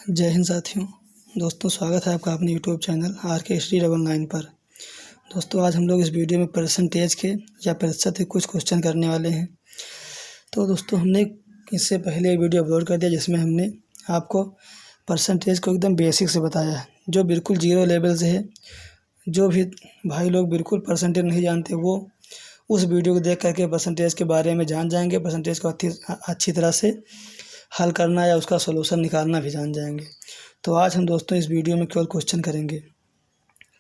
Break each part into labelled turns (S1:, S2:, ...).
S1: जय हिंद साथियों। दोस्तों, स्वागत है आपका अपने यूट्यूब चैनल RK999 पर। दोस्तों, आज हम लोग इस वीडियो में परसेंटेज के या प्रतिशत के कुछ क्वेश्चन करने वाले हैं। तो दोस्तों, हमने इससे पहले एक वीडियो अपलोड कर दिया जिसमें हमने आपको परसेंटेज को एकदम बेसिक से बताया है, जो बिल्कुल जीरो लेवल से है। जो भी भाई लोग बिल्कुल परसेंटेज नहीं जानते वो उस वीडियो को देख करके परसेंटेज के बारे में जान जाएंगे। परसेंटेज को अच्छी तरह से हल करना या उसका सॉल्यूशन निकालना भी जान जाएंगे। तो आज हम दोस्तों इस वीडियो में केवल क्वेश्चन करेंगे।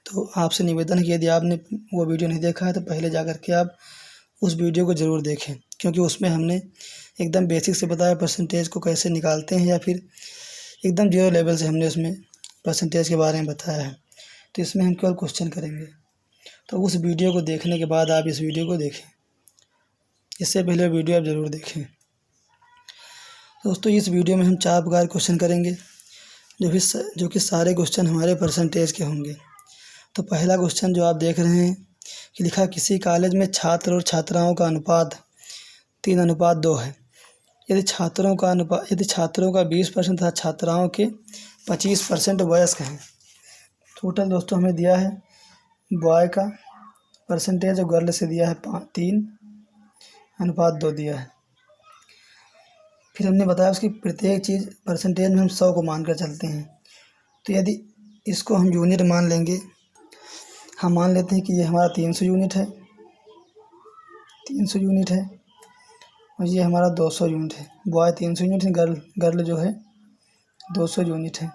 S1: तो आपसे निवेदन है कि यदि आपने वो वीडियो नहीं देखा है तो पहले जा कर के आप उस वीडियो को ज़रूर देखें, क्योंकि उसमें हमने एकदम बेसिक से बताया परसेंटेज को कैसे निकालते हैं, या फिर एकदम जीरो लेवल से हमने उसमें परसेंटेज के बारे में बताया है। तो इसमें हम केवल क्वेश्चन करेंगे। तो उस वीडियो को देखने के बाद आप इस वीडियो को देखें। इससे पहले वीडियो आप ज़रूर देखें। दोस्तों, इस वीडियो में हम 4 प्रकार के क्वेश्चन करेंगे, जो कि सारे क्वेश्चन हमारे परसेंटेज के होंगे। तो पहला क्वेश्चन जो आप देख रहे हैं कि लिखा, किसी कॉलेज में छात्र और छात्राओं का अनुपात 3:2 है। यदि छात्रों का 20% तथा छात्राओं के 25% वयस्क हैं। टोटल दोस्तों हमें दिया है बॉय का परसेंटेज और गर्ल से दिया है 3:2 दिया है। फिर हमने बताया उसकी प्रत्येक चीज़ परसेंटेज में हम 100 को मान कर चलते हैं। तो यदि इसको हम यूनिट मान लेंगे, हम मान लेते हैं कि ये हमारा 300 यूनिट है, 300 यूनिट है, और ये हमारा 200 यूनिट है। बॉय 300 यूनिट है, गर्ल जो है 200 यूनिट है।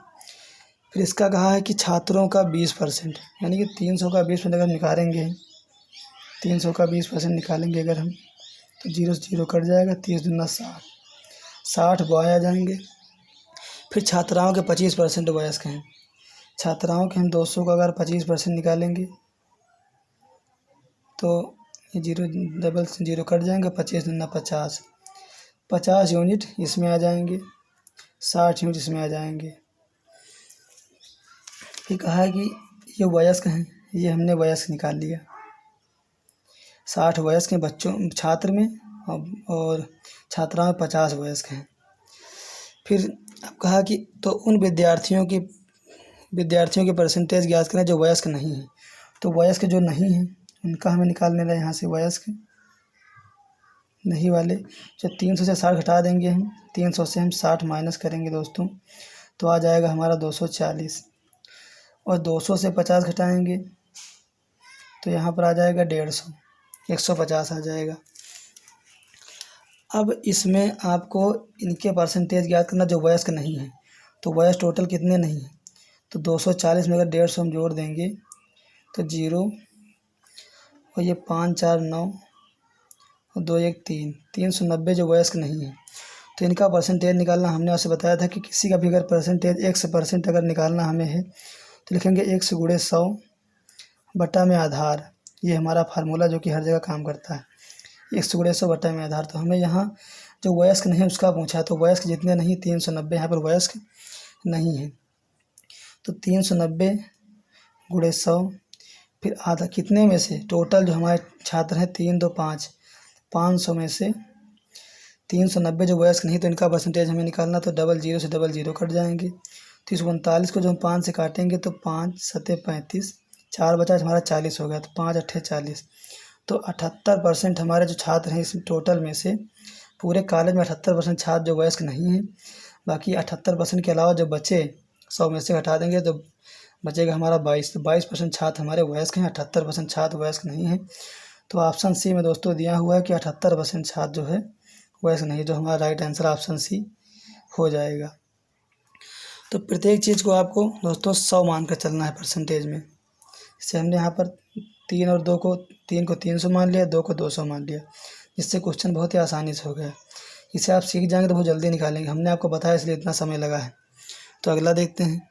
S1: फिर इसका कहा है कि छात्रों का 20%, यानी कि 300 का 20% अगर निकालेंगे, 300 का 20% निकालेंगे अगर हम, तो 0 से 0 कट जाएगा। 30 दूना 60 बॉय आ जाएंगे। फिर छात्राओं के 25% वयस्क हैं। छात्राओं के हम 200 का अगर 25% निकालेंगे तो ये 0 कट जाएंगे। 25 दूना 50, 50 यूनिट इसमें आ जाएंगे, 60 यूनिट इसमें आ जाएंगे। फिर कहा है कि ये वयस्क हैं, ये हमने वयस्क निकाल लिया। 60 वयस्क हैं बच्चों छात्र में, और छात्राओं में 50 वयस्क हैं। फिर अब कहा कि तो उन विद्यार्थियों के परसेंटेज ज्ञात करें जो वयस्क नहीं हैं। तो वयस्क जो नहीं हैं उनका हमें निकालने रहे यहाँ से। वयस्क नहीं वाले जो 300 से 60 घटा देंगे हम, 300 से हम 60 माइनस करेंगे दोस्तों, तो आ जाएगा हमारा 240। और 200 से 50 घटाएंगे तो यहाँ पर आ जाएगा 150, 150 आ जाएगा। अब इसमें आपको इनके परसेंटेज ज्ञात करना जो वयस्क नहीं है। तो वयस्क टोटल कितने नहीं हैं, तो 240 में अगर 150 हम जोड़ देंगे तो 0, और ये 5 4 9 और 2 1 3, 390 जो वयस्क नहीं है। तो इनका परसेंटेज निकालना हमने आपसे बताया था कि किसी का भी अगर परसेंटेज 100% अगर निकालना हमें है तो लिखेंगे 1 × 100 बटा में आधार। ये हमारा फार्मूला जो कि हर जगह काम करता है, 1 × 100 बटा में आधार। तो हमें यहाँ जो वयस्क नहीं है उसका पूछा, तो वयस्क जितने नहीं, 390 यहाँ पर वयस्क नहीं है। तो 390 × 100, फिर आधा कितने में से, टोटल जो हमारे छात्र हैं 3 2 5, 500 में से 390 जो वयस्क नहीं, तो इनका परसेंटेज हमें निकालना। तो 00 से 00 कट जाएंगे। तो इस 39 को जो हम 5 से काटेंगे तो 5 7 35, 4 बचा हमारा 40 हो गया। तो 5 8 40, तो 78% हमारे जो छात्र हैं इस टोटल में से, पूरे कॉलेज में 78% छात्र जो वयस्क नहीं हैं। बाकी 78% के अलावा जो बचे 100 में से घटा देंगे तो बचेगा हमारा 22। तो 22% छात्र हमारे वयस्क हैं, 78% छात्र वयस्क नहीं हैं। तो ऑप्शन सी में दोस्तों दिया हुआ है कि 78% छात्र जो है वयस्क नहीं, जो हमारा राइट आंसर ऑप्शन सी हो जाएगा। तो प्रत्येक चीज़ को आपको दोस्तों 100 मान कर चलना है परसेंटेज में। इससे हमने यहाँ पर 3 और 2 को 3 को 300 मान लिया, 2 को 200 मान लिया, जिससे क्वेश्चन बहुत ही आसानी से हो गया। इसे आप सीख जाएंगे तो बहुत जल्दी निकालेंगे। हमने आपको बताया इसलिए इतना समय लगा है। तो अगला देखते हैं।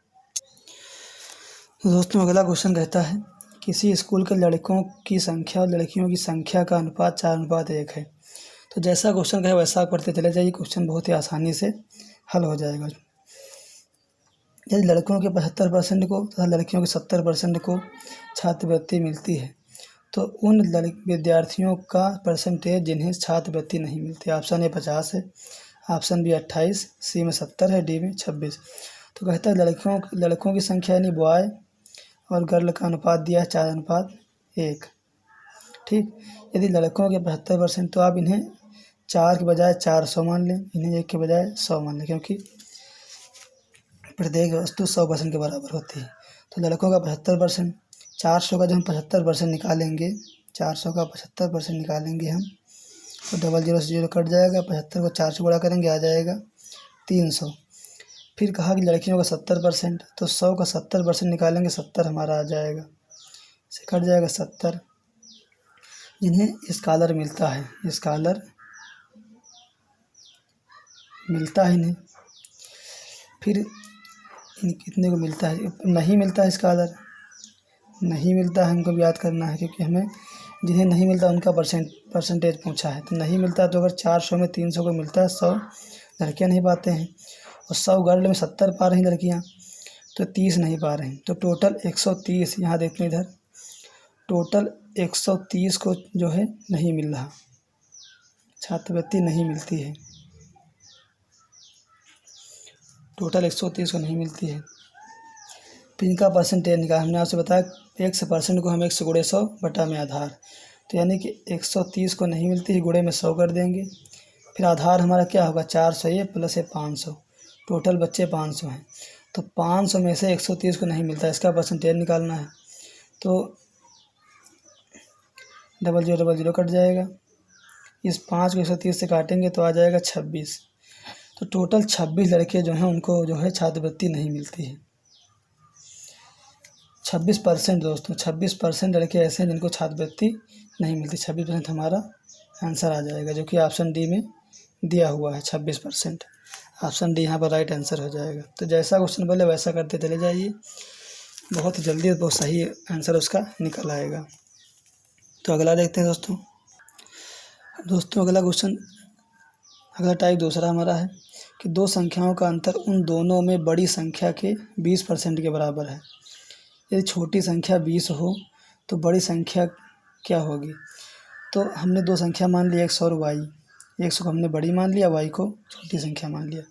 S1: दोस्तों, अगला क्वेश्चन कहता है, किसी स्कूल के लड़कों की संख्या और लड़कियों की संख्या का अनुपात 4:1 है। तो जैसा क्वेश्चन कहे वैसा पढ़ते चले जाइए, क्वेश्चन बहुत ही आसानी से हल हो जाएगा। यदि लड़कों के 75% को तथा लड़कियों के 70% को छात्रवृत्ति मिलती है, तो उन विद्यार्थियों का परसेंटेज जिन्हें छात्रवृत्ति नहीं मिलती। ऑप्शन ए 50 है, ऑप्शन बी 28, सी में 70 है, डी में 26। तो कहता है लड़कों की संख्या यानी बॉय और गर्ल का अनुपात दिया है 4:1। ठीक, यदि लड़कों के 75% तो आप इन्हें 4 के बजाय 400 मान लें, इन्हें 1 के बजाय 100 मान लें, क्योंकि प्रत्येक वस्तु 100% के बराबर होती है। तो लड़कों का 75%, 400 का जब हम 75% निकालेंगे, 400 का 75% निकालेंगे हम, तो 00 से 0 कट जाएगा, 75 को 4 से गुणा करेंगे आ जाएगा 300। फिर कहा कि लड़कियों का 70%, तो 100 का 70% निकालेंगे, 70 हमारा आ जाएगा, से कट जाएगा 70, जिन्हें स्कॉलर मिलता है, स्कॉलर मिलता है इन्हें। फिर इन कितने को मिलता है, नहीं मिलता है स्कॉलर, नहीं मिलता है, हमको याद करना है, क्योंकि हमें जिन्हें नहीं मिलता उनका परसेंटेज पूछा है। तो नहीं मिलता है, तो अगर 400 में 300 को मिलता है, 100 लड़कियां नहीं पाते हैं, और 100 गर्ल में 70 पा रही लड़कियां, तो 30 नहीं पा रही, तो टोटल 130, यहाँ देखते हैं इधर, टोटल 130 को जो है नहीं मिल रहा, छात्रवृत्ति नहीं मिलती है, टोटल 130 को नहीं मिलती है। फिर इनका परसेंटेज निकाल, हमने आपसे बताया 1% को हम 1 से गुणे 100 बटा में आधार, तो यानी कि 130 को नहीं मिलती है, गुणे में 100 कर देंगे। फिर आधार हमारा क्या होगा, 400 ये प्लस है 500, टोटल बच्चे 500 हैं, तो 500 में से 130 को नहीं मिलता, इसका परसेंटेज निकालना है। तो 00 कट जाएगा, इस 5 को 130 से काटेंगे तो आ जाएगा 26। तो टोटल 26 लड़के जो हैं उनको जो है छात्रवृत्ति नहीं मिलती है। 26% दोस्तों, 26% लड़के ऐसे हैं जिनको छात्रवृत्ति नहीं मिलती। 26% हमारा आंसर आ जाएगा, जो कि ऑप्शन डी में दिया हुआ है 26%। ऑप्शन डी यहाँ पर राइट आंसर हो जाएगा। तो जैसा क्वेश्चन बोले वैसा करते चले जाइए, बहुत ही जल्दी बहुत सही आंसर उसका निकल आएगा। तो अगला देखते हैं दोस्तों अगला क्वेश्चन, अगला टाइप दूसरा हमारा है कि दो संख्याओं का अंतर उन दोनों में बड़ी संख्या के 20% के बराबर है। यदि छोटी संख्या 20 हो तो बड़ी संख्या क्या होगी। तो हमने दो संख्या मान ली, x और y, x को हमने बड़ी मान लिया, y को छोटी संख्या मान लिया।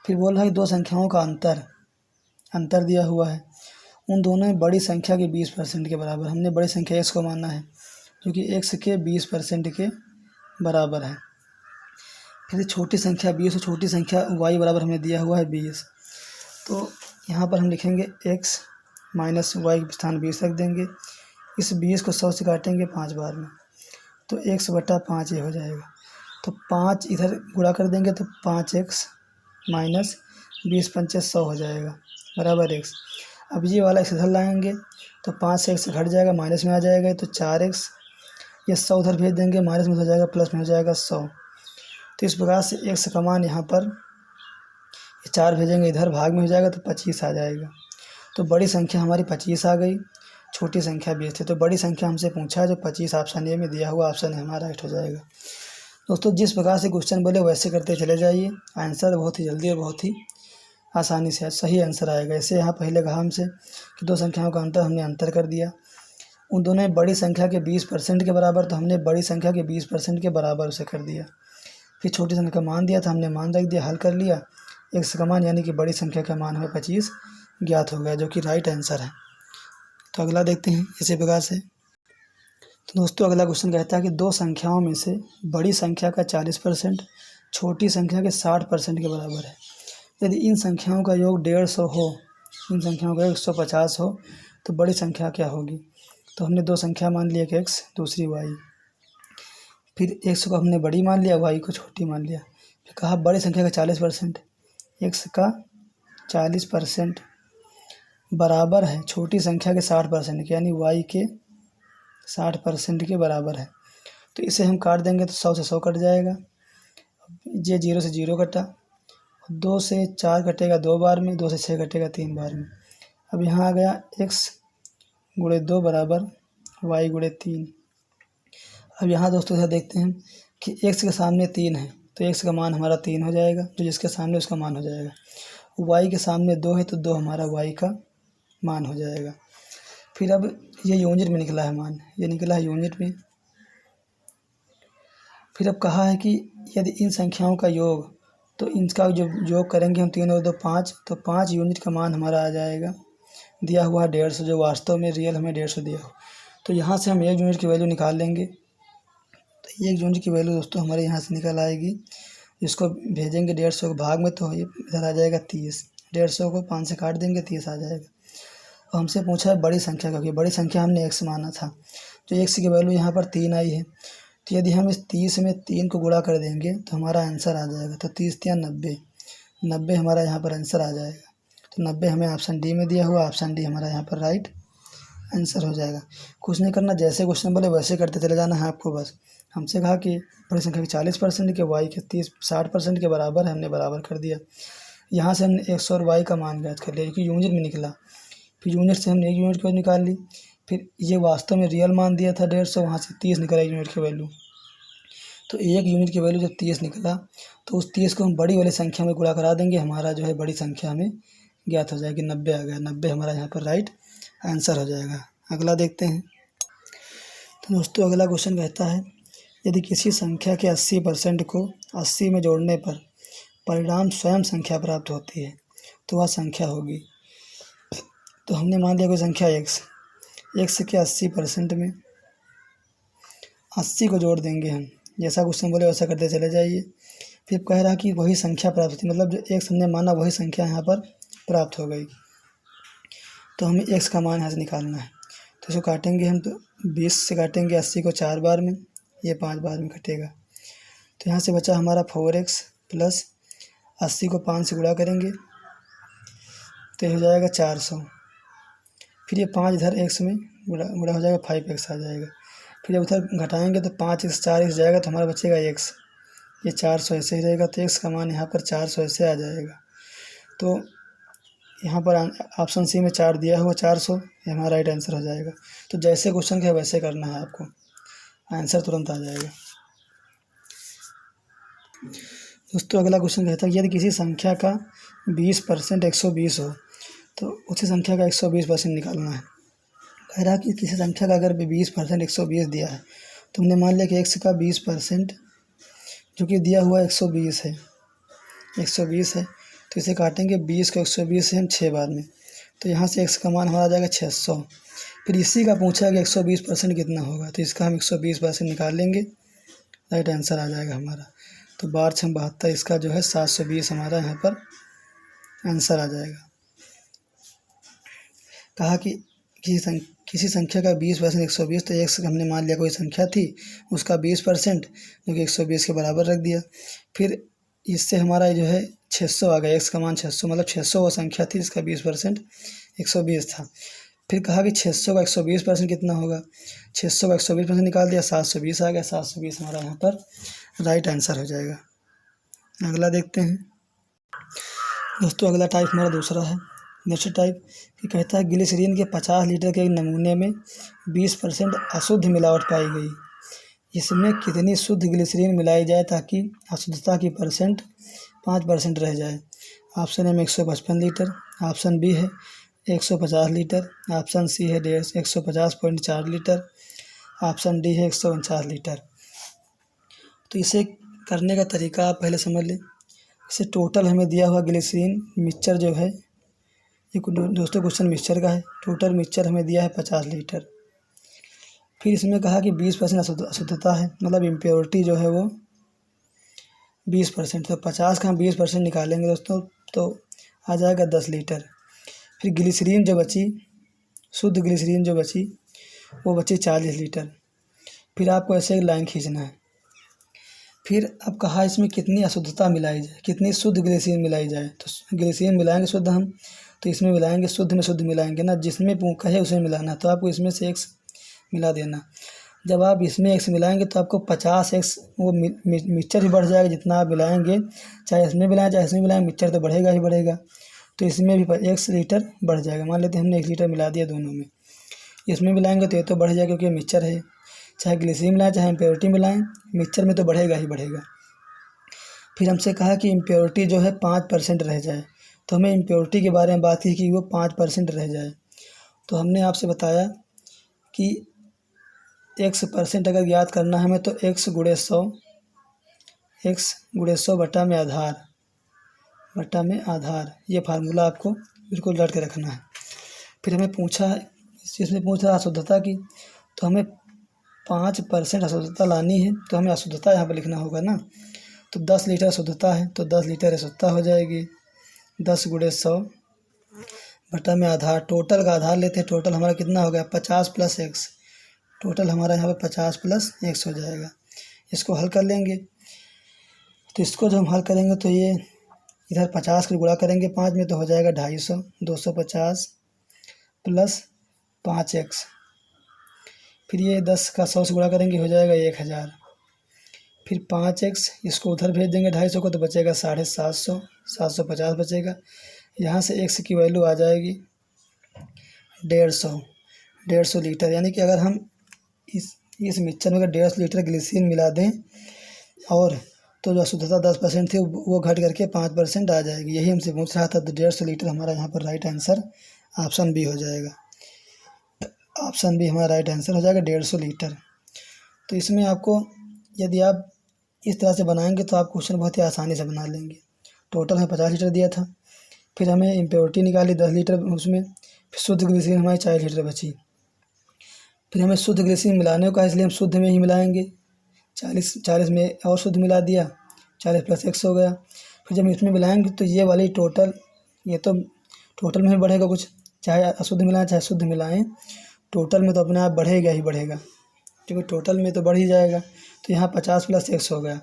S1: फिर बोल रहा है कि दो संख्याओं का अंतर दिया हुआ है, उन दोनों में बड़ी संख्या के 20% के बराबर। हमने बड़ी संख्या x को मानना है, जो कि x के 20% के बराबर है। फिर छोटी संख्या 20 और छोटी संख्या y बराबर हमें दिया हुआ है 20। तो यहाँ पर हम लिखेंगे x माइनस y के स्थान 20 रख देंगे। इस 20 को 100 से काटेंगे 5 बार में, तो x बटा 5 ये हो जाएगा। तो 5 इधर गुणा कर देंगे तो 5x माइनस 20 पंचे 100 हो जाएगा बराबर x। अब ये वाला x इधर लाएंगे तो 5 से x घट जाएगा, माइनस में आ जाएगा, तो 4x, ये 100 उधर भेज देंगे, माइनस में हो जाएगा, प्लस में हो जाएगा 100। तो इस प्रकार से x का मान यहाँ पर 4 भेजेंगे इधर, भाग में हो जाएगा तो 25 आ जाएगा। तो बड़ी संख्या हमारी 25 आ गई, छोटी संख्या 20 थी। तो बड़ी संख्या हमसे पूछा है जो 25 ऑप्शन ए में दिया हुआ ऑप्शन है हमारा राइट हो जाएगा। दोस्तों जिस प्रकार से क्वेश्चन बोले वैसे करते चले जाइए, आंसर बहुत ही जल्दी और बहुत ही आसानी से सही आंसर आएगा। ऐसे यहाँ पहले कहा हमसे कि दो संख्याओं का अंतर, हमने अंतर कर दिया, उन दोनों में बड़ी संख्या के 20% के बराबर, तो हमने बड़ी संख्या के 20% के बराबर उसे कर दिया। फिर छोटी संख्या का मान दिया था, हमने मान रख दिया, हल कर लिया, x का मान यानी कि बड़ी संख्या का मान हमें 25 ज्ञात हो गया, जो कि राइट आंसर है। तो अगला देखते हैं इसी प्रकार से। तो दोस्तों अगला क्वेश्चन कहता है कि दो संख्याओं में से बड़ी संख्या का 40% छोटी संख्या के 60% के बराबर है। यदि इन संख्याओं का योग 150 हो, इन संख्याओं का योग 150 हो, तो बड़ी संख्या क्या होगी। तो हमने दो संख्या मान ली, एक x दूसरी y। फिर x को हमने बड़ी मान लिया, y को छोटी मान लिया। फिर कहा बड़ी संख्या का 40%, x का 40% बराबर है छोटी संख्या के 60% के, यानी y के 60% के बराबर है। तो इसे हम काट देंगे तो 100 से 100 कट जाएगा, ये 0 से 0 कटा, 2 से 4 कटेगा 2 बार में, 2 से 6 कटेगा 3 बार में। अब यहाँ आ गया x गुणे 2 बराबर y गुणे 3। अब यहाँ दोस्तों इधर देखते हैं कि x के सामने 3 है, तो x का मान हमारा 3 हो जाएगा, तो जिसके सामने उसका मान हो जाएगा। y के सामने 2 है, तो 2 हमारा y का मान हो जाएगा। फिर अब ये यूनिट में निकला है मान, ये निकला है यूनिट में। फिर अब कहा है कि यदि इन संख्याओं का योग तो इनका जो योग करेंगे हम 3 और 2 5, तो 5 यूनिट का मान हमारा आ जाएगा। दिया हुआ 150, जो वास्तव में रियल हमें 150 दिया हो। तो यहाँ से हम 1 यूनिट की वैल्यू निकाल लेंगे। तो 1 यूनिट की वैल्यू दोस्तों हमारे यहाँ से निकल आएगी। इसको भेजेंगे 150 को भाग में, तो ये इधर आ जाएगा 30। 150 को 5 से काट देंगे, 30 आ जाएगा। और हमसे पूछा है बड़ी संख्या का, बड़ी संख्या हमने x माना था, तो x की वैल्यू यहाँ पर 3 आई है। तो यदि हम इस 30 में 3 को गुणा कर देंगे तो हमारा आंसर आ जाएगा। तो 30 या 90, 90 हमारा यहाँ पर आंसर आ जाएगा। तो 90 हमें ऑप्शन डी में दिया हुआ, ऑप्शन डी हमारा यहाँ पर राइट आंसर हो जाएगा। कुछ नहीं करना, जैसे क्वेश्चन बोले वैसे करते चले जाना है आपको। बस हमसे कहा कि बड़ी संख्या की 40% के y के 60% के बराबर है, हमने बराबर कर दिया। यहाँ से हमने x और y का मान ज्ञात कर लिया, क्योंकि यूनिट में निकला। फिर यूनिट से हमने 1 यूनिट को निकाल ली। फिर ये वास्तव में रियल मान दिया था 150, वहाँ से 30 निकला 1 यूनिट की वैल्यू। तो 1 यूनिट की वैल्यू जब 30 निकला, तो उस 30 को हम बड़ी वाली संख्या में गुणा करा देंगे, हमारा जो है बड़ी संख्या हमें ज्ञात हो जाएगी। 90 आ गया, 90 हमारा यहाँ पर राइट आंसर हो जाएगा। अगला देखते हैं। तो दोस्तों अगला क्वेश्चन कहता है, यदि किसी संख्या के 80% को 80 में जोड़ने पर परिणाम स्वयं संख्या प्राप्त होती है, तो वह संख्या होगी। तो हमने मान लिया कोई संख्या x के 80% में 80 को जोड़ देंगे हम, जैसा क्वेश्चन बोले वैसा करते चले जाइए। फिर कह रहा कि वही संख्या प्राप्त होती, मतलब जो x हमने माना वही संख्या यहाँ पर प्राप्त हो गई। तो हमें x का मान यहाँ से निकालना है। तो इसको काटेंगे हम, तो 20 से काटेंगे 80 को 4 बार में, ये 5 बार में कटेगा। तो यहाँ से बचा हमारा 4x प्लस 80 को 5 से गुणा करेंगे तो ये हो जाएगा 400। फिर ये 5 इधर x में गुणा हो जाएगा, 5x आ जाएगा। फिर जब उधर घटाएंगे तो 5x 4x जाएगा, तो हमारा बचेगा x। ये 400 ऐसे ही रहेगा, तो x का मान यहाँ पर 400 ऐसे आ जाएगा। तो यहाँ पर ऑप्शन सी में 4 दिया हुआ 400, ये हमारा राइट आंसर हो जाएगा। तो जैसे क्वेश्चन है वैसे करना है आपको, आंसर तुरंत आ जाएगा। दोस्तों अगला क्वेश्चन कहता है, यदि किसी संख्या का 20% 120 हो, तो उसी संख्या का 120% निकालना है। कह रहा कि किसी संख्या का अगर 20% 120 दिया है, तो हमने मान लिया कि x का 20% जो कि दिया हुआ 120 है, 120 है, तो इसे काटेंगे 20 को 120 से हम 6 बार में, तो यहाँ से x का मान हमारा आ जाएगा 600। फिर इसी का पूछा कि 120% कितना होगा, तो इसका हम 120% निकाल लेंगे, राइट आंसर आ जाएगा हमारा। तो 12 6 72, इसका जो है 720 हमारा यहाँ पर आंसर आ जाएगा। कहा कि किसी संख्या का 20% 120, तो x हमने मान लिया कोई संख्या थी, उसका 20% जो कि 120 के बराबर रख दिया। फिर इससे हमारा जो है 600 आ गया, x का मान 600, मतलब 600 वो संख्या थी, इसका 20% 120 था। फिर कहा कि 600 का 120% कितना होगा, 600 का 120% निकाल दिया, 720 आ गया, 720 हमारा यहाँ पर राइट आंसर हो जाएगा। अगला देखते हैं। दोस्तों अगला टाइप हमारा दूसरा है, नेक्स्ट टाइप कि कहता है ग्लिसरीन के 50 लीटर के एक नमूने में 20% अशुद्ध मिलावट पाई गई, इसमें कितनी शुद्ध ग्लिसरीन मिलाई जाए ताकि अशुद्धता की परसेंट 5% रह जाए। ऑप्शन ए में 155 लीटर, ऑप्शन बी है 150 लीटर, ऑप्शन सी है 150.4 लीटर, ऑप्शन डी है 149 लीटर। तो इसे करने का तरीका आप पहले समझ लें। इसे टोटल हमें दिया हुआ ग्लिसरीन मिक्सचर जो है, ये दोस्तों क्वेश्चन मिक्सचर का है, टोटल मिक्सचर हमें दिया है 50 लीटर। फिर इसमें कहा कि 20% अशुद्धता है, मतलब इम्प्योरिटी जो है वो 20%, तो 50 का हम 20% निकालेंगे दोस्तों, तो आ जाएगा 10 लीटर। फिर ग्लिसरीन जो बची, शुद्ध ग्लिसरीन जो बची वो बची 40 लीटर। फिर आपको ऐसे एक लाइन खींचना है। फिर अब कहा इसमें कितनी अशुद्धता मिलाई जाए, कितनी शुद्ध ग्लिसरीन मिलाई जाए। तो ग्लिसरीन मिलाएंगे शुद्ध हम, तो इसमें मिलाएंगे शुद्ध में शुद्ध मिलाएंगे ना, जिसमें कहे उसे मिलाना। तो आपको इसमें से x मिला देना। जब आप इसमें x मिलाएंगे तो आपको 50x वो मिक्सचर ही बढ़ जाएगा, जितना आप मिलाएंगे, चाहे इसमें मिलाएं चाहे इसमें मिलाएं, मिक्सचर तो बढ़ेगा ही बढ़ेगा। तो इसमें भी 1 लीटर बढ़ जाएगा। मान लेते हैं हमने 1 लीटर मिला दिया दोनों में, इसमें मिलाएंगे तो ये तो बढ़ जाएगा क्योंकि मिक्सचर है। चाहे ग्लिसरीन मिलाएं चाहे इम्प्योरिटी मिलाएं, मिक्सचर में तो बढ़ेगा ही बढ़ेगा। फिर हमसे कहा कि इम्प्योरिटी जो है 5% रह जाए, तो हमें इम्प्योरिटी के बारे में बात की कि वो 5% रह जाए। तो हमने आपसे बताया कि x% अगर ज्ञात करना है हमें, तो x गुणे 100 बटा में आधार, बटा में आधार, ये फार्मूला आपको बिल्कुल रट के रखना है। फिर हमें पूछा है, इसमें पूछा अशुद्धता की, तो हमें 5% अशुद्धता लानी है, तो हमें अशुद्धता यहाँ पर लिखना होगा ना। तो 10 लीटर अशुद्धता है तो 10 लीटर अशुद्धता हो जाएगी। 10 × 100 बटा में आधार, टोटल का आधार लेते हैं। टोटल हमारा कितना हो गया 50 + x, टोटल हमारा यहाँ पर 50 + x हो जाएगा। इसको हल कर लेंगे, तो इसको जब हम हल करेंगे तो ये इधर 50 को गुणा करेंगे 5 में तो हो जाएगा 250, 250 + 5x, फिर ये 10 का 100 से गुणा करेंगे हो जाएगा 1000, फिर 5x, इसको उधर भेज देंगे 250 को तो बचेगा 750, 750 बचेगा। यहाँ से x की वैल्यू आ जाएगी 150 लीटर। यानी कि अगर हम इस मिक्सचर में अगर 150 लीटर ग्लिसरीन मिला दें और तो जो अशुद्धता 10% थी वो घट करके 5% आ जाएगी। यही हमसे पूछ रहा था, तो 150 लीटर हमारा यहाँ पर राइट आंसर ऑप्शन बी हो जाएगा। ऑप्शन बी हमारा राइट आंसर हो जाएगा 150 लीटर। तो इसमें आपको यदि आप इस तरह से बनाएंगे तो आप क्वेश्चन बहुत ही आसानी से बना लेंगे। टोटल हमें 50 लीटर दिया था, फिर हमें इम्प्योरिटी निकाली 10 लीटर उसमें, फिर शुद्ध ग्लिसरीन हमारी 40 लीटर बची। फिर हमें शुद्ध ग्लिसरीन मिलाने का, इसलिए हम शुद्ध में ही मिलाएंगे। 40 में और शुद्ध मिला दिया, 40 + x हो गया। फिर जब इसमें मिलाएंगे तो ये वाली टोटल, ये तो टोटल में ही बढ़ेगा कुछ, चाहे अशुद्ध मिलाएं चाहे शुद्ध मिलाएं, टोटल में तो अपने आप बढ़ेगा ही बढ़ेगा, क्योंकि टोटल में तो बढ़ ही जाएगा। तो यहाँ 50 + x हो गया।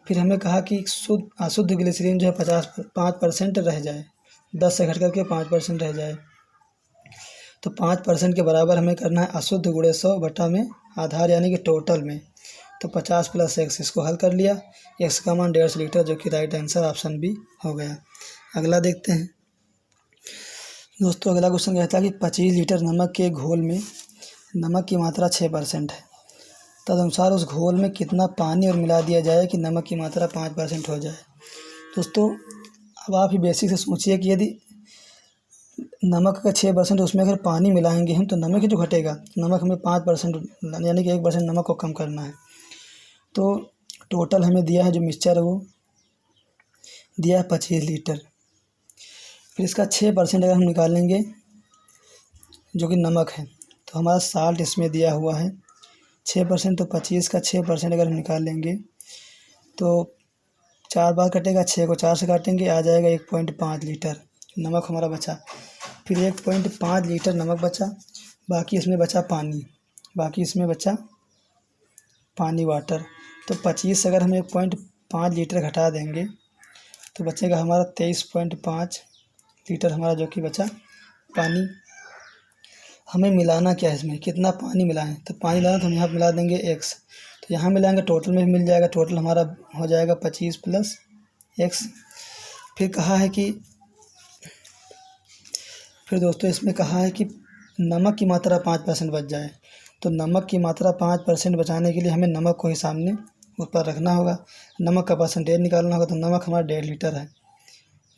S1: फिर हमें कहा कि अशुद्ध ग्लिसरीन जो है 5% रह जाए, 10 से घट करके 5% रह जाए। तो 5% के बराबर हमें करना है अशुद्ध × 100 बटा में आधार, यानी कि टोटल में। तो 50 + x, इसको हल कर लिया, x का मान 150 लीटर, जो कि राइट आंसर ऑप्शन बी हो गया। अगला देखते हैं दोस्तों। अगला क्वेश्चन कहता है कि 25 लीटर नमक के घोल में नमक की मात्रा 6% है, तदनुसार उस घोल में कितना पानी और मिला दिया जाए कि नमक की मात्रा 5% हो जाए। दोस्तों अब आप ही बेसिक से सोचिए कि यदि नमक का 6%, उसमें अगर पानी मिलाएंगे हम तो नमक ही तो घटेगा। नमक हमें 5%, यानी कि 1% नमक को कम करना है। तो टोटल हमें दिया है जो मिक्सचर है वो दिया है 25 लीटर। फिर इसका 6% अगर हम निकालेंगे जो कि नमक है, तो हमारा साल्ट इसमें दिया हुआ है 6%। तो 25 का 6% अगर हम निकाल लेंगे तो 4 बार कटेगा, 6 को 4 से काटेंगे, आ जाएगा 1.5 लीटर नमक हमारा बचा। फिर 1.5 लीटर नमक बचा, बाकी इसमें बचा पानी, वाटर। तो 25 से अगर हम 1.5 लीटर घटा देंगे तो बचेगा हमारा 23.5 लीटर हमारा जो कि बचा पानी। हमें मिलाना क्या है, इसमें कितना पानी मिलाएं, तो पानी मिलाना तो हम यहाँ मिला देंगे x, तो यहाँ मिलाएंगे टोटल में मिल जाएगा, टोटल हमारा हो जाएगा 25 + x। फिर कहा है कि फिर दोस्तों इसमें कहा है कि नमक की मात्रा 5% बच जाए। तो नमक की मात्रा 5% बचाने के लिए हमें नमक को ही सामने ऊपर रखना होगा, नमक का परसेंटेज निकालना होगा। तो नमक हमारा 1.5 लीटर है,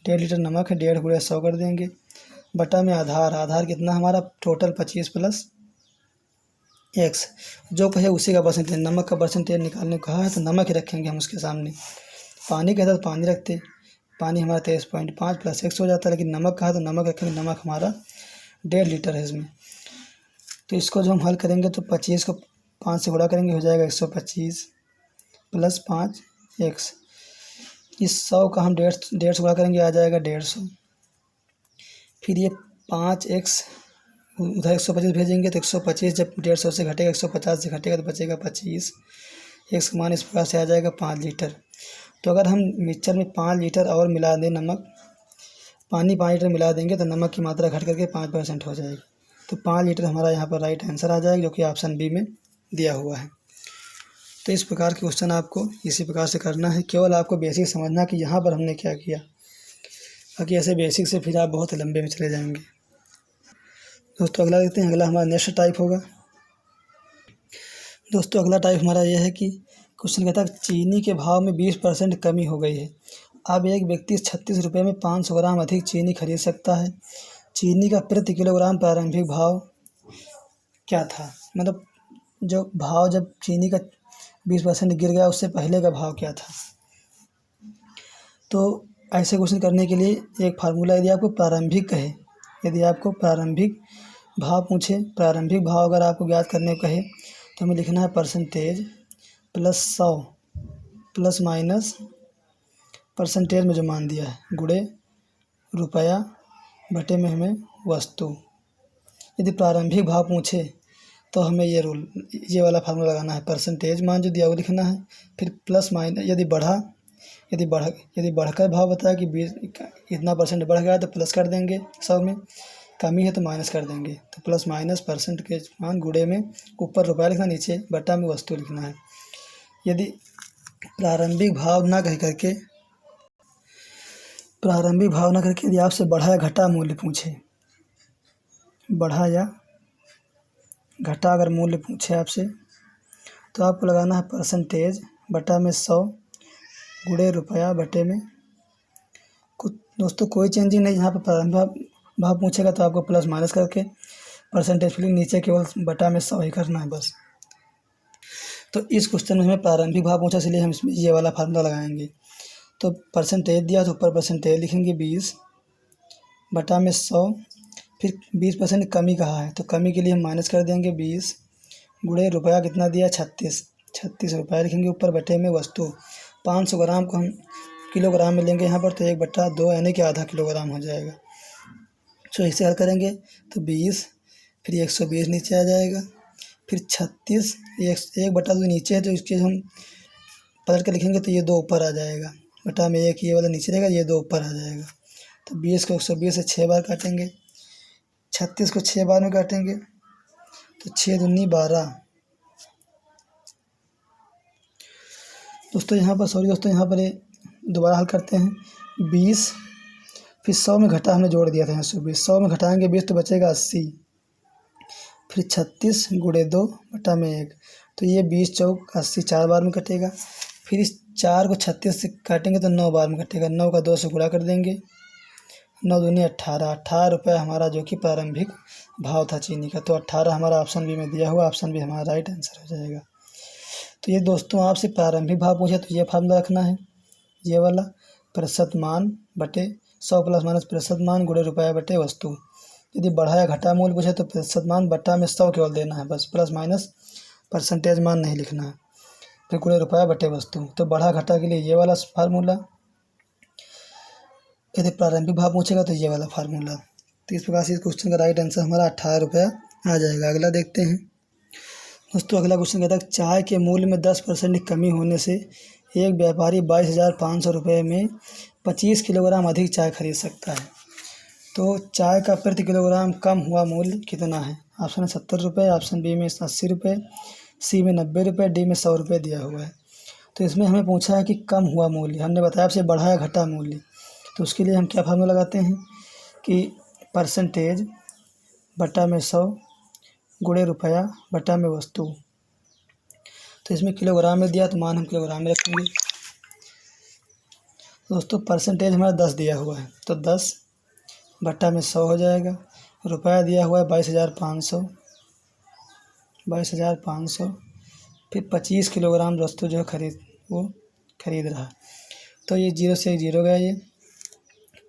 S1: 1.5 लीटर नमक है, 1.5 × 100 कर देंगे बटा में आधार कितना हमारा टोटल 25 + x, जो कहे उसी का परसेंटेज, नमक का परसेंटेज निकालने को कहा है तो नमक ही रखेंगे हम उसके सामने। पानी कहता तो पानी रखते, पानी हमारा 23.5 + x हो जाता है, लेकिन नमक कहा तो नमक रखेंगे, नमक हमारा 1.5 लीटर है इसमें। तो इसको जो हम हल करेंगे तो 25 को 5 से गुणा करेंगे हो जाएगा 125 + 5x। इस 100 का हम 1.5 से गुणा करेंगे आ जाएगा 150। फिर ये 5x उधर 125 भेजेंगे तो 125 जब 150 से घटेगा 150 से घटेगा तो बचेगा 25। x का मान इस प्रकार से आ जाएगा 5 लीटर। तो अगर हम मिक्सचर में 5 लीटर और मिला दें पानी 5 लीटर मिला देंगे तो नमक की मात्रा घट करके 5% हो जाएगी। तो 5 लीटर हमारा यहाँ पर राइट आंसर आ जाएगा, जो कि ऑप्शन बी में दिया हुआ है। तो इस प्रकार के क्वेश्चन आपको इसी प्रकार से करना है, केवल आपको बेसिक समझना कि यहाँ पर हमने क्या किया, बाकी ऐसे बेसिक से फिर आप बहुत लंबे में चले जाएंगे। दोस्तों अगला देखते हैं। अगला हमारा नेक्स्ट टाइप होगा। दोस्तों अगला टाइप हमारा यह है कि क्वेश्चन कहता है चीनी के भाव में 20% कमी हो गई है। अब एक व्यक्ति 36 रुपये में 500 ग्राम अधिक चीनी खरीद सकता है। चीनी का प्रति किलोग्राम प्रारंभिक भाव क्या था, मतलब जो भाव जब चीनी का 20% गिर गया उससे पहले का भाव क्या था। तो ऐसे क्वेश्चन करने के लिए एक फार्मूला, यदि आपको प्रारंभिक कहे, यदि आपको प्रारंभिक भाव पूछे, प्रारंभिक भाव अगर आपको ज्ञात करने को कहे तो हमें लिखना है percentage plus 100 plus minus percentage में जो मान दिया है गुणे रुपया बटे में हमें वस्तु। यदि प्रारंभिक भाव पूछे तो हमें ये वाला फार्मूला लगाना है, परसेंटेज मान जो दिया वो लिखना है, फिर प्लस माइनस यदि बढ़कर भाव बताया कि 20 इतना परसेंट बढ़ गया तो प्लस कर देंगे, 100 में कमी है तो माइनस कर देंगे, तो प्लस माइनस परसेंट के मान गुणे में ऊपर रुपया लिखना, नीचे बटा में वस्तु लिखना है। यदि प्रारंभिक भाव ना करके यदि आपसे बढ़ा या घटा मूल्य पूछे, बढ़ा या घटा अगर मूल्य पूछे आपसे, तो आपको लगाना है परसेंटेज बटा में 100 गुणे रुपया बटे में कुछ। दोस्तों कोई चेंजिंग नहीं, यहाँ पर प्रारंभिक भाव पूछेगा तो आपको प्लस माइनस करके परसेंटेज फिलिंग नीचे केवल बटा में 100 ही करना है बस। तो इस क्वेश्चन में हमें प्रारंभिक भाव पूछा, इसलिए हम इसमें ये वाला फार्मूला लगाएंगे। तो परसेंटेज दिया तो ऊपर परसेंटेज लिखेंगे 20 बटा में 100, फिर 20% कमी कहा है तो कमी के लिए हम माइनस कर देंगे 20 गुणे रुपया कितना दिया 36 रुपया लिखेंगे ऊपर बटे में वस्तु। 500 ग्राम को हम किलोग्राम में लेंगे यहाँ पर, तो 1/2 यानी कि आधा किलोग्राम हो जाएगा। तो इसे हल करेंगे तो 20 फिर 120 नीचे आ जाएगा, फिर 36 1/2 नीचे है तो इसके हम पलट कर लिखेंगे तो ये 2 ऊपर आ जाएगा, बटा में 1 ये वाला नीचे रहेगा, ये 2 ऊपर आ जाएगा। तो 20 को 120 से 6 बार काटेंगे, 36 को 6 बार में काटेंगे तो 6 दूनी 12। दोस्तों यहाँ पर दोबारा हल करते हैं। 20 फिर 100 में घटा हमने जोड़ दिया था 100 में घटाएंगे 20 तो बचेगा 80, फिर 36 गुणे 2 बटा में 1, तो ये 20 चौक 80 4 बार में कटेगा। फिर इस 4 को 36 से काटेंगे तो 9 बार में कटेगा, 9 का 2 से गुणा कर देंगे, 9 दूनी 18 रुपये हमारा जो कि प्रारंभिक भाव था चीनी का। तो 18 हमारा ऑप्शन बी में दिया हुआ, ऑप्शन बी हमारा राइट आंसर हो जाएगा। तो ये दोस्तों आपसे प्रारंभिक भाव पूछे तो ये फार्मूला रखना है, ये वाला प्रतिशत मान बटे 100 प्लस माइनस प्रतिशत मान गुणे रुपया बटे वस्तु। यदि बढ़ा या घटा मूल्य पूछे तो प्रतिशत मान बटा में 100 केवल देना है बस, प्लस माइनस परसेंटेज मान नहीं लिखना है, फिर गुणे रुपया बटे वस्तु। तो बढ़ा घटा के लिए ये वाला फार्मूला, यदि प्रारंभिक भाव पूछेगा तो ये वाला फार्मूला। तो इस प्रकार से इस क्वेश्चन का राइट आंसर हमारा 18 रुपया आ जाएगा। अगला देखते हैं दोस्तों, अगला क्वेश्चन कहता है चाय के मूल्य में 10% की कमी होने से एक व्यापारी 22,500 रुपये में 25 किलोग्राम अधिक चाय खरीद सकता है। तो चाय का प्रति किलोग्राम कम हुआ मूल्य कितना है? ऑप्शन है 70 रुपये, ऑप्शन बी में 80 रुपये, सी में 90 रुपये, डी में 100 रुपये दिया हुआ है। तो इसमें हमें पूछा है कि कम हुआ मूल्य, हमने बताया आपसे बढ़ा या घटा मूल्य, तो उसके लिए हम क्या फार्मूला लगाते हैं कि परसेंटेज बटा में 100 गुणे रुपया बटा में वस्तु। तो इसमें किलोग्राम में दिया तो मान हम किलोग्राम में रखेंगे। दोस्तों परसेंटेज हमारा 10 दिया हुआ है तो 10 बटा में 100 हो जाएगा। रुपया दिया हुआ है 22,500, फिर 25 किलोग्राम वस्तु जो है खरीद रहा। तो ये 0 से 0 गया, ये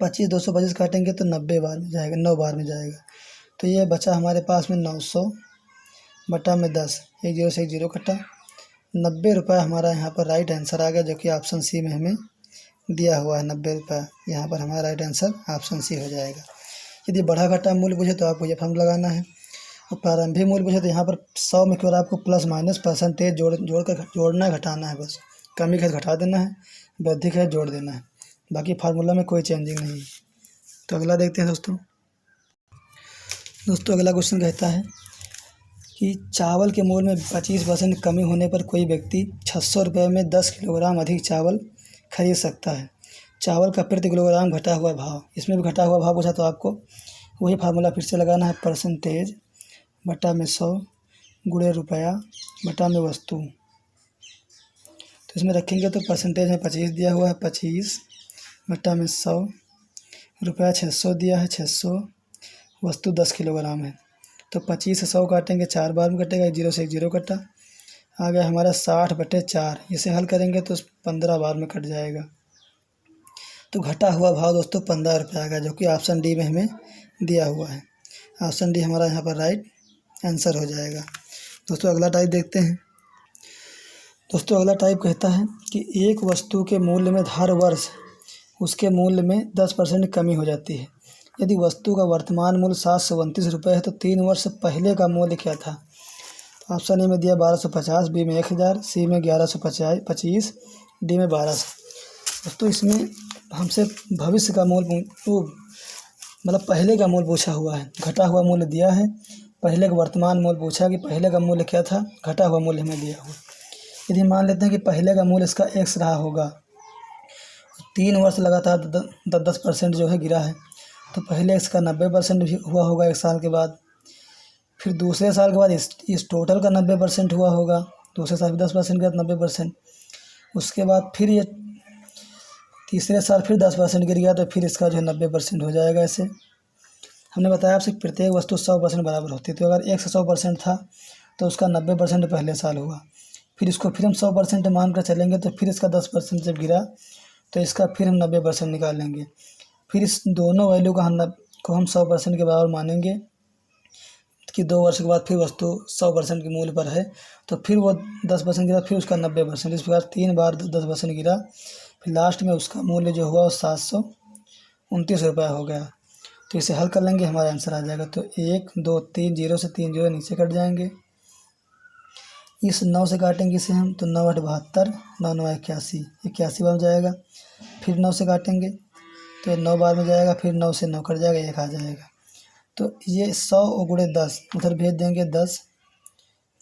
S1: 25 225 काटेंगे तो 90 बार में जाएगा, 9 बार में जाएगा। तो ये बचा हमारे पास में 900 बटा में 10, 0 से 0 कटा, 90 रुपये हमारा यहाँ पर राइट आंसर आ गया, जो कि ऑप्शन सी में हमें दिया हुआ है 90 रुपये। यहाँ पर हमारा राइट आंसर ऑप्शन सी हो जाएगा। यदि बढ़ा घटा मूल्य पूछे तो आपको ये फार्मूला लगाना है, और प्रारंभिक मूल्य पूछे तो यहाँ पर 100 में केवल आपको प्लस माइनस परसेंटेज जोड़ना घटाना है बस, कमी है घटा देना है, वृद्धि है जोड़ देना है, बाकी फार्मूला में कोई चेंजिंग नहीं। तो अगला देखते हैं दोस्तों, अगला क्वेश्चन कहता है कि चावल के मूल्य में 25% कमी होने पर कोई व्यक्ति 600 रुपये में 10 किलोग्राम अधिक चावल खरीद सकता है। चावल का प्रति किलोग्राम घटा हुआ भाव, इसमें भी घटा हुआ भाव पूछा तो आपको वही फार्मूला फिर से लगाना है, परसेंटेज बटा में 100 गुणे रुपया बटा में वस्तु। तो इसमें रखेंगे तो परसेंटेज में 25 दिया हुआ है, 25 बटा में 100, रुपया 600 दिया है, 600, वस्तु 10 किलोग्राम है। तो 25 से 100 काटेंगे 4 बार में कटेगा, 0 से 0 कटा, आ गया हमारा 60/4। इसे हल करेंगे तो 15 बार में कट जाएगा। तो घटा हुआ भाव दोस्तों 15 रुपये आएगा, जो कि ऑप्शन डी में हमें दिया हुआ है। ऑप्शन डी हमारा यहाँ पर राइट आंसर हो जाएगा। दोस्तों अगला टाइप देखते हैं। दोस्तों अगला टाइप कहता है कि एक वस्तु के मूल्य में हर वर्ष उसके मूल्य में 10% कमी हो जाती है। यदि वस्तु का वर्तमान मूल्य 729 रुपये है तो 3 वर्ष पहले का मूल्य क्या था? तो ऑप्शन ए में दिया 1250, बी में 1000, सी में 1125, डी में 1200। दोस्तों इसमें हमसे भविष्य का मूल्य मतलब पहले का मूल्य पूछा हुआ है, घटा हुआ मूल्य दिया है, पहले का वर्तमान मूल्य पूछा कि पहले का मूल्य क्या था, घटा हुआ मूल्य हमें दिया हुआ। यदि मान लेते हैं कि पहले का मूल्य इसका x रहा होगा, 3 वर्ष लगातार 10% जो है गिरा है, तो पहले x का 90% हुआ होगा 1 साल के बाद, फिर दूसरे साल के बाद इस टोटल का 90% हुआ होगा, दूसरे साल 10% के बाद 90%, उसके बाद फिर ये तीसरे साल फिर 10% गिर गया तो फिर इसका जो है 90% हो जाएगा। ऐसे हमने बताया आपसे प्रत्येक वस्तु 100% बराबर होती है, तो अगर x 100% था तो उसका 90% पहले साल हुआ, फिर इसको फिर हम 100% मान कर चलेंगे, तो फिर इसका 10% जब गिरा तो इसका फिर हम 90% निकाल लेंगे, फिर इस दोनों वैल्यू का हम 100% के बराबर मानेंगे कि 2 वर्ष के बाद फिर वस्तु 100% के मूल्य पर है, तो फिर वो 10% गिरा, फिर उसका 90%, इस प्रकार 3 बार 10% गिरा, फिर लास्ट में उसका मूल्य जो हुआ 729 रुपये हो गया। तो इसे हल कर लेंगे, हमारा आंसर आ जाएगा। तो 1 2 3 0 से 3 0 नीचे कट जाएंगे, इस 9 से काटेंगे इसे हम, तो 9 8 72, 9 9 81, 81 बार जाएगा, फिर 9 से काटेंगे तो 9 बार में जाएगा, फिर 9 से 9 कट जाएगा, 1 आ जाएगा। तो ये 100 × 10 उधर भेज देंगे, 10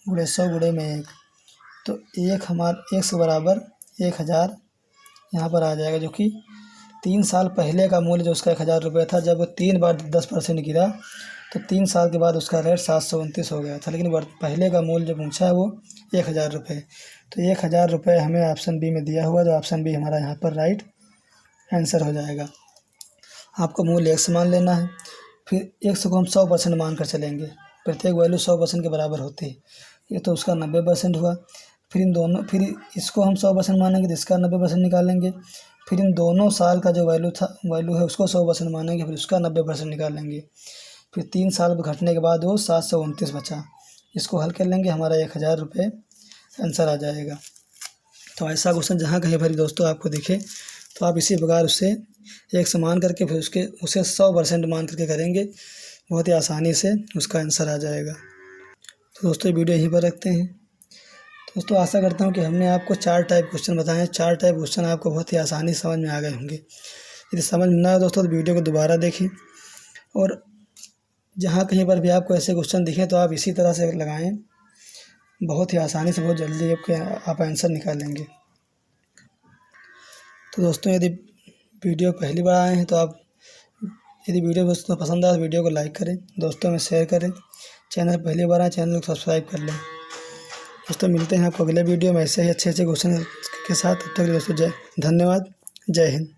S1: × 100 × में 1, तो 1 के बराबर 1000 यहाँ पर आ जाएगा, जो कि 3 साल पहले का मूल्य जो उसका 1000 रुपये था, जब वो 3 बार 10% गिरा तो 3 साल के बाद उसका रेट 729 हो गया था, लेकिन पहले का मूल्य जो पूछा है वो 1000 रुपये। तो 1000 रुपये हमें ऑप्शन बी में दिया हुआ, जो ऑप्शन बी हमारा यहाँ पर राइट आंसर हो जाएगा। आपको मूल्य x मान लेना है, फिर x को हम 100% मान कर चलेंगे, प्रत्येक वैल्यू 100% के बराबर होती है, ये तो उसका 90% हुआ, फिर इसको हम 100% मानेंगे तो इसका 90% निकालेंगे, फिर इन दोनों साल का जो वैल्यू है उसको 100% मानेंगे, फिर उसका 90% निकालेंगे, फिर 3 साल घटने के बाद वो 729 बचा, इसको हल कर लेंगे, हमारा 1000 रुपये आंसर आ जाएगा। तो ऐसा क्वेश्चन जहाँ कहीं पर दोस्तों आपको दिखे तो आप इसी प्रकार उससे x मान करके फिर उसे 100% मान करके करेंगे, बहुत ही आसानी से उसका आंसर आ जाएगा। तो दोस्तों वीडियो यहीं पर रखते हैं। दोस्तों आशा करता हूँ कि हमने आपको 4 टाइप क्वेश्चन बताए हैं, 4 टाइप क्वेश्चन आपको बहुत ही आसानी से समझ में आ गए होंगे। यदि समझ में ना आए दोस्तों तो वीडियो को दोबारा देखें, और जहाँ कहीं पर भी आपको ऐसे क्वेश्चन दिखें तो आप इसी तरह से लगाएं, बहुत ही आसानी से बहुत जल्दी आप आंसर निकालेंगे। तो दोस्तों यदि वीडियो पहली बार आए हैं तो आप यदि वीडियो दोस्तों पसंद आए तो वीडियो को लाइक करें, दोस्तों में शेयर करें, चैनल पहली बार आए चैनल को सब्सक्राइब कर लें। दोस्तों मिलते हैं आपको अगले वीडियो में ऐसे ही अच्छे क्वेश्चन के साथ। तब तक दोस्तों धन्यवाद, जय हिंद।